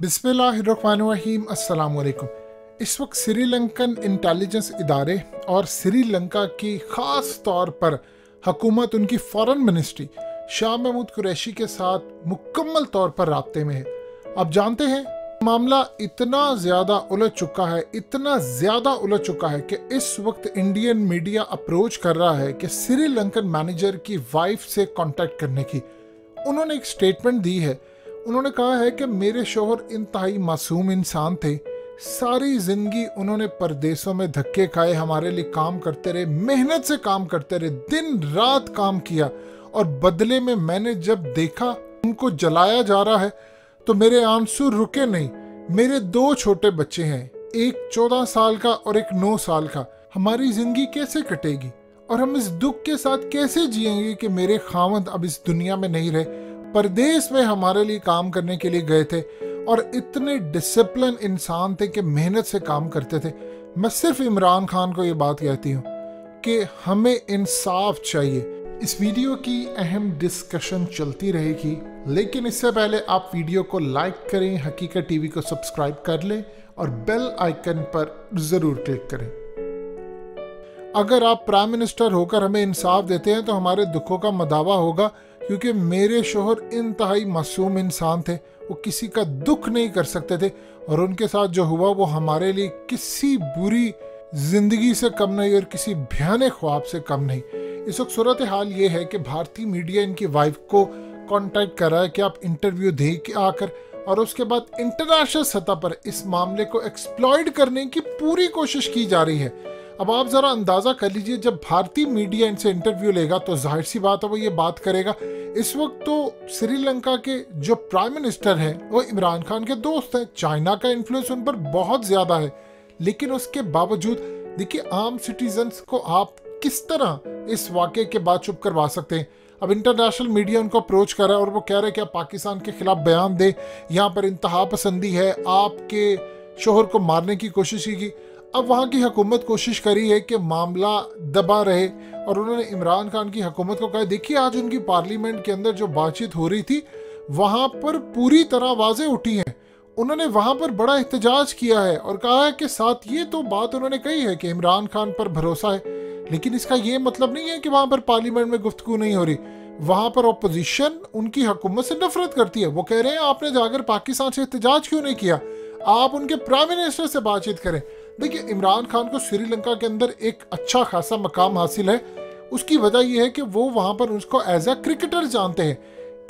बिस्मिल्लाहिर्रहमानिर्रहीम अस्सलाम वालेकुम। इस वक्त श्रीलंकन इंटेलिजेंस इदारे और श्रीलंका की ख़ास तौर पर हुकूमत, उनकी फ़ॉरेन मिनिस्ट्री शाह महमूद कुरैशी के साथ मुकम्मल तौर पर राब्ते में है। आप जानते हैं मामला इतना ज़्यादा उलझ चुका है, इतना ज़्यादा उलझ चुका है कि इस वक्त इंडियन मीडिया अप्रोच कर रहा है कि श्रीलंकन मैनेजर की वाइफ से कांटेक्ट करने की। उन्होंने एक स्टेटमेंट दी है। उन्होंने कहा है कि मेरे शोहर इंतहाई मासूम इंसान थे, सारी जिंदगी उन्होंने परदेशों में धक्के खाए, हमारे लिए काम करते रहे, मेहनत से काम करते रहे, दिन रात काम किया, और बदले में मैंने जब देखा उनको जलाया जा रहा है तो मेरे आंसू रुके नहीं। मेरे 2 छोटे बच्चे हैं, एक 14 साल का और एक 9 साल का। हमारी जिंदगी कैसे कटेगी और हम इस दुख के साथ कैसे जिएंगे कि मेरे खावंद अब इस दुनिया में नहीं रहे, परदेश में हमारे लिए काम करने के लिए गए थे और इतने डिसिप्लिन इंसान थे कि मेहनत से काम करते थे। मैं सिर्फ इमरान खान को ये बात कहती हूँ कि हमें इंसाफ चाहिए। इस वीडियो की अहम डिस्कशन चलती रहेगी, लेकिन इससे पहले आप वीडियो को लाइक करें, हकीकत टीवी को सब्सक्राइब कर लें और बेल आइकन पर ज़रूर क्लिक करें। अगर आप प्राइम मिनिस्टर होकर हमें इंसाफ देते हैं तो हमारे दुखों का मदावा होगा, क्योंकि मेरे शोहर इंतहाई मासूम इंसान थे, वो किसी का दुख नहीं कर सकते थे और उनके साथ जो हुआ वो हमारे लिए किसी बुरी जिंदगी से कम नहीं और किसी भयानक ख्वाब से कम नहीं। इस वक्त सूरत हाल ये है कि भारतीय मीडिया इनकी वाइफ को कांटेक्ट कर रहा है कि आप इंटरव्यू दे के आकर, और उसके बाद इंटरनेशनल सतह पर इस मामले को एक्सप्लॉइट करने की पूरी कोशिश की जा रही है। अब आप ज़रा अंदाज़ा कर लीजिए, जब भारतीय मीडिया इनसे इंटरव्यू लेगा तो जाहिर सी बात है वो ये बात करेगा। इस वक्त तो श्रीलंका के जो प्राइम मिनिस्टर हैं वो इमरान खान के दोस्त हैं, चाइना का इन्फ्लुएंस उन पर बहुत ज़्यादा है, लेकिन उसके बावजूद देखिए आम सिटीजन्स को आप किस तरह इस वाक़े के बाद चुप करवा सकते हैं। अब इंटरनेशनल मीडिया उनको अप्रोच कर रहा है और वो कह रहे हैं कि आप पाकिस्तान के खिलाफ बयान दें, यहाँ पर इंतहा पसंदी है, आपके शोहर को मारने की कोशिश की। अब वहाँ की हुकूमत कोशिश करी है कि मामला दबा रहे और उन्होंने इमरान खान की हुकूमत को कहा, देखिए आज उनकी पार्लियामेंट के अंदर जो बातचीत हो रही थी वहाँ पर पूरी तरह आवाज़ें उठी हैं। उन्होंने वहाँ पर बड़ा एहतजाज किया है और कहा है कि साथ ये तो बात उन्होंने कही है कि इमरान खान पर भरोसा है, लेकिन इसका ये मतलब नहीं है कि वहाँ पर पार्लियामेंट में गुफ्तगू नहीं हो रही। वहाँ पर अपोजिशन उनकी हुकूमत से नफरत करती है। वो कह रहे हैं आपने जाकर पाकिस्तान से एहतजाज क्यों नहीं किया, आप उनके प्राइम मिनिस्टर से बातचीत करें। देखिए इमरान खान को श्रीलंका के अंदर एक अच्छा खासा मकाम हासिल है। उसकी वजह यह है कि वो वहाँ पर उसको एज अ क्रिकेटर जानते हैं।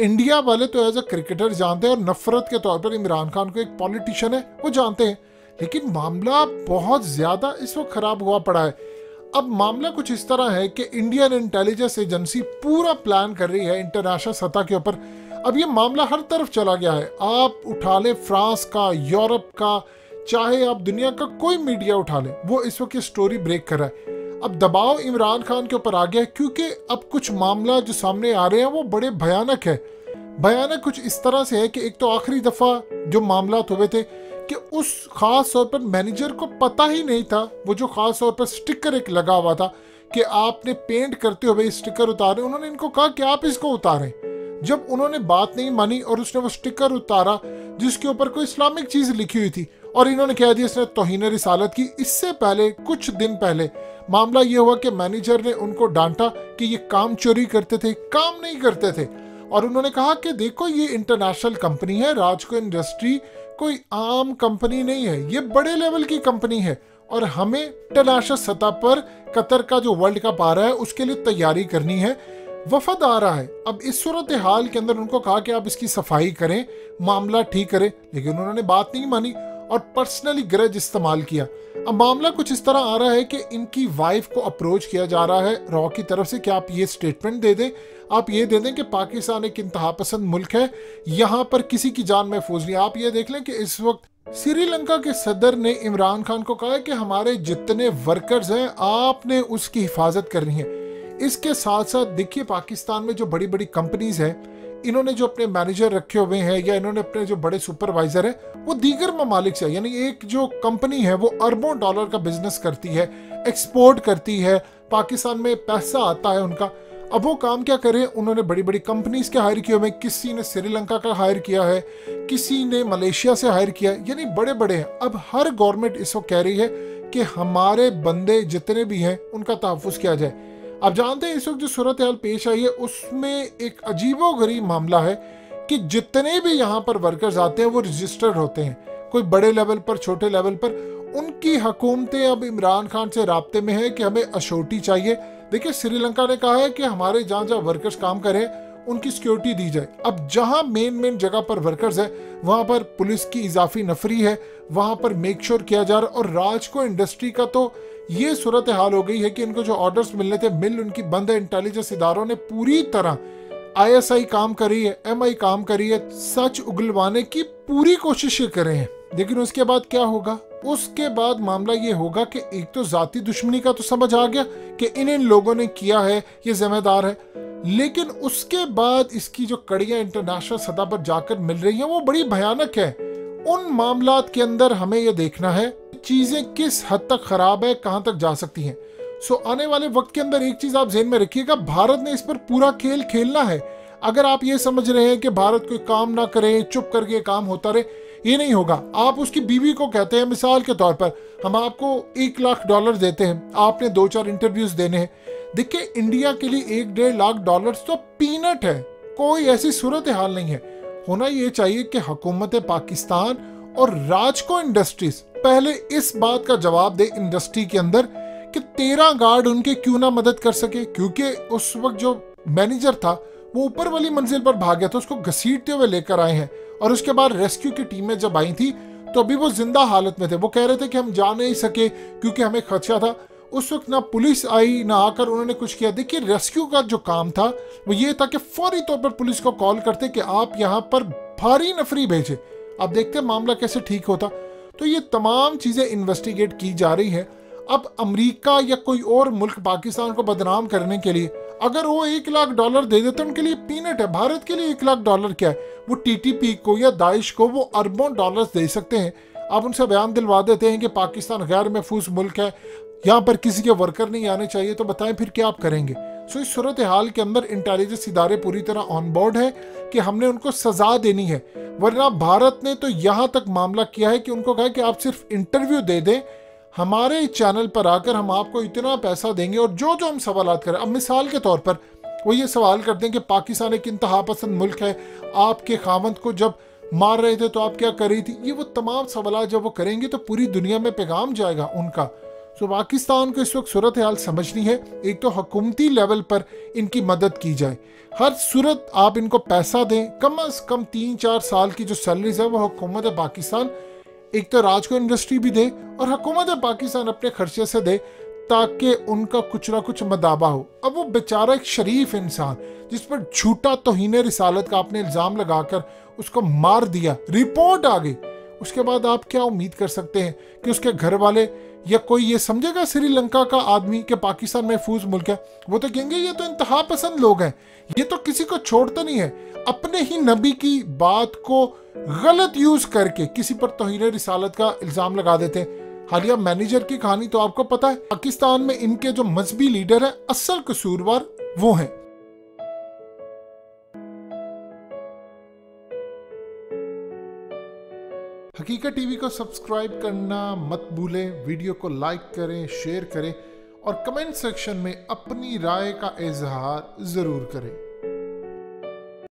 इंडिया वाले तो एज अ क्रिकेटर जानते हैं और नफरत के तौर पर इमरान खान को एक पॉलिटिशियन है वो जानते हैं। लेकिन मामला बहुत ज़्यादा इस वक्त ख़राब हुआ पड़ा है। अब मामला कुछ इस तरह है कि इंडियन इंटेलिजेंस एजेंसी पूरा प्लान कर रही है इंटरनेशनल सतह के ऊपर। अब ये मामला हर तरफ चला गया है। आप उठा लें फ्रांस का, यूरोप का, चाहे आप दुनिया का कोई मीडिया उठा लें, वो इस वक्त ये स्टोरी ब्रेक कर रहा है। अब दबाव इमरान खान के ऊपर आ गया है, क्योंकि अब कुछ मामला जो सामने आ रहे हैं वो बड़े भयानक है। भयानक कुछ इस तरह से है कि एक तो आखिरी दफ़ा जो मामला हुए थे कि उस खास तौर पर मैनेजर को पता ही नहीं था, वो जो खास तौर पर स्टिकर एक लगा हुआ था कि आपने पेंट करते हुए स्टिकर उतारे, उन्होंने इनको कहा कि आप इसको उतारें। जब उन्होंने बात नहीं मानी और उसने वो स्टिकर उतारा जिसके ऊपर कोई इस्लामिक चीज़ लिखी हुई थी और इन्होंने कह दिया इसने तौहीन रिसालत की। इससे पहले कुछ दिन पहले मामला ये हुआ कि मैनेजर ने उनको डांटा कि ये काम चोरी करते थे, काम नहीं करते थे, और उन्होंने कहा कि देखो ये इंटरनेशनल कंपनी है, राजको इंडस्ट्री कोई आम कंपनी नहीं है, ये बड़े लेवल की कंपनी है और हमें इंटरनेशनल सतह पर कतर का जो वर्ल्ड कप आ रहा है उसके लिए तैयारी करनी है, वफद आ रहा है। अब इस सूरत हाल के अंदर उनको कहा कि आप इसकी सफाई करें, मामला ठीक करें, लेकिन उन्होंने बात नहीं मानी और पर्सनली ग्रज इस्तेमाल किया। अब मामला कुछ इस तरह आ रहा है कि इनकी वाइफ को अप्रोच किया जा रहा है रॉ की तरफ से कि आप ये स्टेटमेंट दे दें, आप ये दे दें कि पाकिस्तान एक इंतहा पसंद मुल्क है, यहाँ पर किसी की जान महफूज नहीं। आप ये देख लें कि इस वक्त श्रीलंका के सदर ने इमरान खान को कहा है कि हमारे जितने वर्कर्स हैं आपने उसकी हिफाजत करनी है। इसके साथ साथ देखिए पाकिस्तान में जो बड़ी बड़ी कंपनीज हैं, इन्होंने जो अपने मैनेजर रखे हुए हैं या इन्होंने अपने जो बड़े सुपरवाइजर हैं वो दीगर ममालिक से, यानी एक जो कंपनी है वो अरबों डॉलर का बिजनेस करती है, एक्सपोर्ट करती है, पाकिस्तान में पैसा आता है उनका। अब वो काम क्या करें, उन्होंने बड़ी बड़ी कंपनीज के हायर किए हुए, किसी ने श्रीलंका का हायर किया है, किसी ने मलेशिया से हायर किया है, यानी बड़े बड़े हैं। अब हर गवर्नमेंट इस वक्त कह रही है कि हमारे बंदे जितने भी हैं उनका तहफ़्फ़ुज़ किया जाए। आप जानते हैं इस वक्त जो सूरत हाल पेश आई है उसमें एक अजीबोगरीब मामला है कि जितने भी यहाँ पर वर्कर्स आते हैं वो रजिस्टर्ड होते हैं, कोई बड़े लेवल पर, छोटे लेवल पर। उनकी हुकूमतें अब इमरान खान से राब्ते में है कि हमें अशोर्टी चाहिए। देखिए, श्रीलंका ने कहा है कि हमारे जहाँ जहाँ वर्कर्स काम करें उनकी सिक्योरिटी दी जाए। अब जहाँ मेन जगह पर वर्कर्स है वहाँ पर पुलिस की इजाफी नफरी है, वहाँ पर मेक श्योर किया जा रहा है। और राजको इंडस्ट्री का तो ये सूरत हाल हो गई है कि इनको जो ऑर्डर्स मिलने थे, मिल उनकी बंद है। इंटेलिजेंस इदारों ने पूरी तरह, ISI काम करी है, MI काम करी है, सच उगलवाने की पूरी कोशिशें कर रहे हैं। लेकिन उसके बाद क्या होगा? उसके बाद मामला ये होगा कि एक तो जाती दुश्मनी का तो समझ आ गया कि इन लोगों ने किया है, ये जिम्मेदार है। लेकिन उसके बाद इसकी जो कड़ियां इंटरनेशनल सतह पर जाकर मिल रही हैं वो बड़ी भयानक है। उन मामलात के अंदर हमें ये देखना है चीजें किस हद तक खराब है, कहां तक जा सकती हैं। सो आने वाले वक्त के अंदर एक चीज आप ज़हन में रखिएगा, भारत ने इस पर पूरा खेल खेलना है। अगर आप ये समझ रहे हैं कि भारत कोई काम ना करे, चुप करके काम होता रहे, ये नहीं होगा। आप उसकी बीवी को कहते हैं, मिसाल के तौर पर हम आपको $1 लाख देते हैं, आपने 2-4 इंटरव्यूज देने हैं। देखिए, इंडिया के लिए $1-1.5 लाख तो पीनट है, कोई ऐसी सूरत हाल नहीं है। होना ये चाहिए कि हुकूमत पाकिस्तान और राजको इंडस्ट्रीज पहले इस बात का जवाब दे इंडस्ट्री के अंदर कि 13 गार्ड उनके क्यों ना मदद कर सके। क्योंकि उस वक्त जो मैनेजर था वो ऊपर वाली मंजिल पर भाग गया था, उसको घसीटते हुए लेकर आए हैं। और उसके बाद रेस्क्यू की टीमें जब आई थी तो अभी वो जिंदा हालत में थे। वो कह रहे थे कि हम जा नहीं सके क्योंकि हमें खदशा था। उस वक्त ना पुलिस आई ना आकर उन्होंने कुछ किया। देखिए, रेस्क्यू का जो काम था वो ये था कि फौरी तौर पर पुलिस को कॉल करते कि आप यहाँ पर भारी नफरी भेजे। अब देखते मामला कैसे ठीक होता। तो ये तमाम चीजें इन्वेस्टिगेट की जा रही है। अब अमेरिका या कोई और मुल्क पाकिस्तान को बदनाम करने के लिए अगर वो $1 लाख दे देते उनके लिए पीनट है। भारत के लिए $1 लाख क्या है? वो TTP को या दाइश को वो अरबों डॉलर्स दे सकते हैं। आप उनसे बयान दिलवा देते हैं कि पाकिस्तान गैर महफूज मुल्क है, यहाँ पर किसी के वर्कर नहीं आने चाहिए, तो बताएं फिर क्या आप करेंगे? सो इस सूरत हाल के अंदर इंटेलिजेंस इदारे पूरी तरह ऑन बोर्ड है कि हमने उनको सजा देनी है। वरना भारत ने तो यहाँ तक मामला किया है कि उनको कहा कि आप सिर्फ इंटरव्यू दे दें, हमारे चैनल पर आकर हम आपको इतना पैसा देंगे और जो जो हम सवाल करें। अब मिसाल के तौर पर वो ये सवाल करते हैं कि पाकिस्तान एक इंतहा पसंद मुल्क है, आपके खावंद को जब मार रहे थे तो आप क्या कर रही थी? ये वो तमाम सवाल जब वो करेंगे तो पूरी दुनिया में पैगाम जाएगा उनका। सो पाकिस्तान को इस वक्त सूरत हाल समझनी है। एक तो हुकूमती लेवल पर इनकी मदद की जाए, हर सूरत आप इनको पैसा दें, कम से कम 3-4 साल की जो सैलरीज है वो हुकूमत पाकिस्तान एक तो राजको इंडस्ट्री भी दे और हुकूमत पाकिस्तान अपने खर्चे से दे ताकि उनका कुछ ना कुछ मदाबा हो। अब वो बेचारा एक शरीफ इंसान जिस पर झूठा तौहीन रिसालत का आपने इल्ज़ाम लगाकर उसको मार दिया, रिपोर्ट आ गई, उसके बाद आप क्या उम्मीद कर सकते हैं कि उसके घर वाले या कोई ये समझेगा श्रीलंका का आदमी कि पाकिस्तान महफूज मुल्क है? वो तो कहेंगे ये तो इंतहा पसंद लोग हैं, ये तो किसी को छोड़ता नहीं है। अपने ही नबी की बात को गलत यूज करके किसी पर तौहीन रिसालत का इल्जाम लगा देते हैं। हालिया मैनेजर की कहानी तो आपको पता है, पाकिस्तान में इनके जो मजहबी लीडर है असल कसूरवार वो हैं। हकीकत टीवी को सब्सक्राइब करना मत भूलें, वीडियो को लाइक करें, शेयर करें और कमेंट सेक्शन में अपनी राय का इजहार जरूर करें।